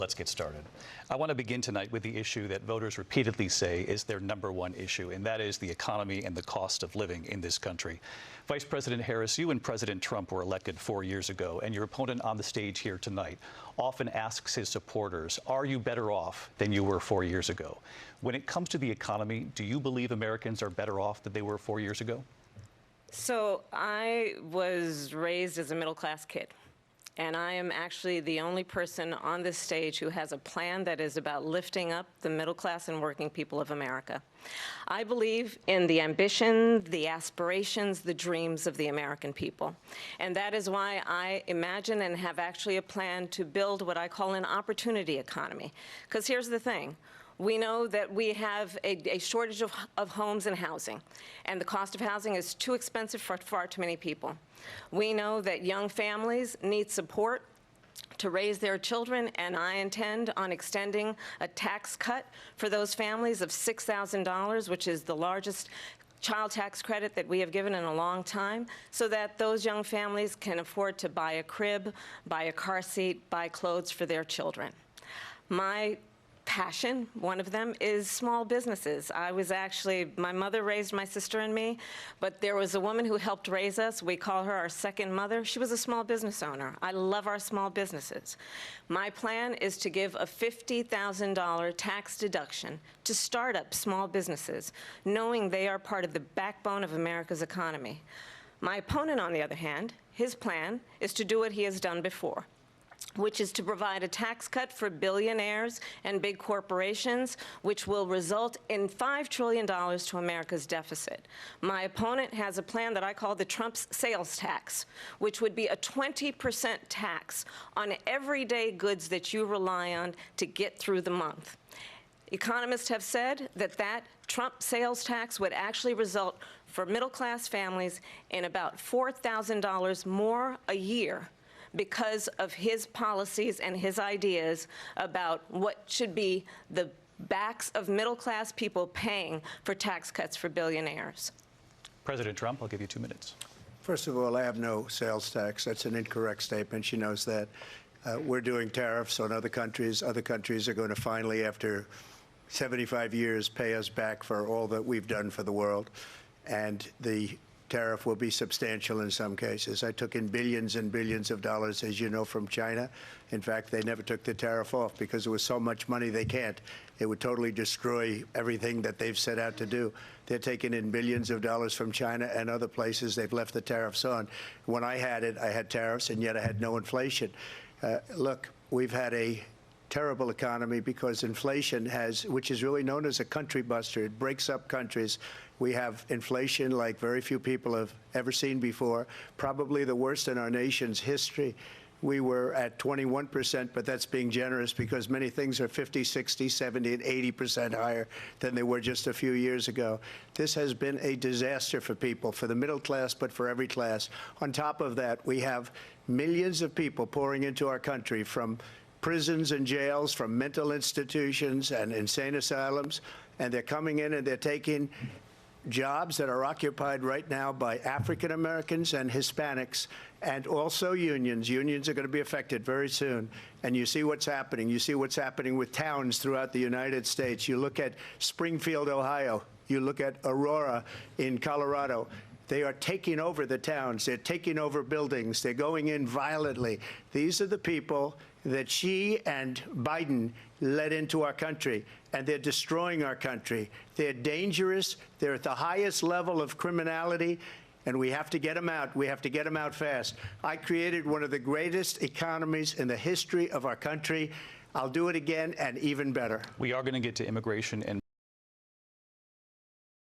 Let's get started. I want to begin tonight with the issue that voters repeatedly say is their #1 issue, and that is the economy and the cost of living in this country. Vice President Harris, you and President Trump were elected 4 years ago, and your opponent on the stage here tonight often asks his supporters, are you better off than you were 4 years ago? When it comes to the economy, do you believe Americans are better off than they were 4 years ago? So I was raised as a middle-class kid. And I am actually the only person on this stage who has a plan that is about lifting up the middle class and working people of America. I believe in the ambition, the aspirations, the dreams of the American people. And that is why I imagine and have actually a plan to build what I call an opportunity economy. Because here's the thing. We know that we have a shortage of homes and housing, and the cost of housing is too expensive for far too many people. We know that young families need support to raise their children, and I intend on extending a tax cut for those families of $6,000, which is the largest child tax credit that we have given in a long time, so that those young families can afford to buy a crib, buy a car seat, buy clothes for their children. My passion, one of them, is small businesses. My mother raised my sister and me, but there was a woman who helped raise us. We call her our second mother. She was a small business owner. I love our small businesses. My plan is to give a $50,000 tax deduction to start up small businesses, knowing they are part of the backbone of America's economy. My opponent, on the other hand, his plan is to do what he has done before, which is to provide a tax cut for billionaires and big corporations, which will result in $5 trillion to America's deficit. My opponent has a plan that I call the Trump's sales tax, which would be a 20% tax on everyday goods that you rely on to get through the month. Economists have said that Trump sales tax would actually result for middle-class families in about $4,000 more a year because of his policies and his ideas about what should be the backs of middle-class people paying for tax cuts for billionaires. President Trump, I'll give you 2 minutes. First of all, I have no sales tax. That's an incorrect statement. She knows that. We're doing tariffs on other countries. Other countries are going to finally, after 75 years, pay us back for all that we've done for the world. And the tariff will be substantial in some cases. I took in billions and billions of dollars, as you know, from China. In fact, they never took the tariff off because there was so much money they can't. It would totally destroy everything that they've set out to do. They're taking in billions of dollars from China and other places. They've left the tariffs on. When I had it, I had tariffs, and yet I had no inflation. Look, we've had a terrible economy because inflation which is really known as a country buster. It breaks up countries. We have inflation like very few people have ever seen before, probably the worst in our nation's history. We were at 21%, but that's being generous because many things are 50, 60, 70, and 80% higher than they were just a few years ago. This has been a disaster for people, for the middle class, but for every class. On top of that, we have millions of people pouring into our country from prisons and jails, from mental institutions and insane asylums, and they're coming in and they're taking jobs that are occupied right now by African Americans and Hispanics, and also unions. Unions are going to be affected very soon. And you see what's happening. You see what's happening with towns throughout the United States. You look at Springfield, Ohio. You look at Aurora in Colorado. They are taking over the towns. They're taking over buildings. They're going in violently. These are the people that she and Biden led into our country, and they're destroying our country. They're dangerous. They're at the highest level of criminality, and we have to get them out. We have to get them out fast. I created one of the greatest economies in the history of our country. I'll do it again and even better. We are going to get to immigration and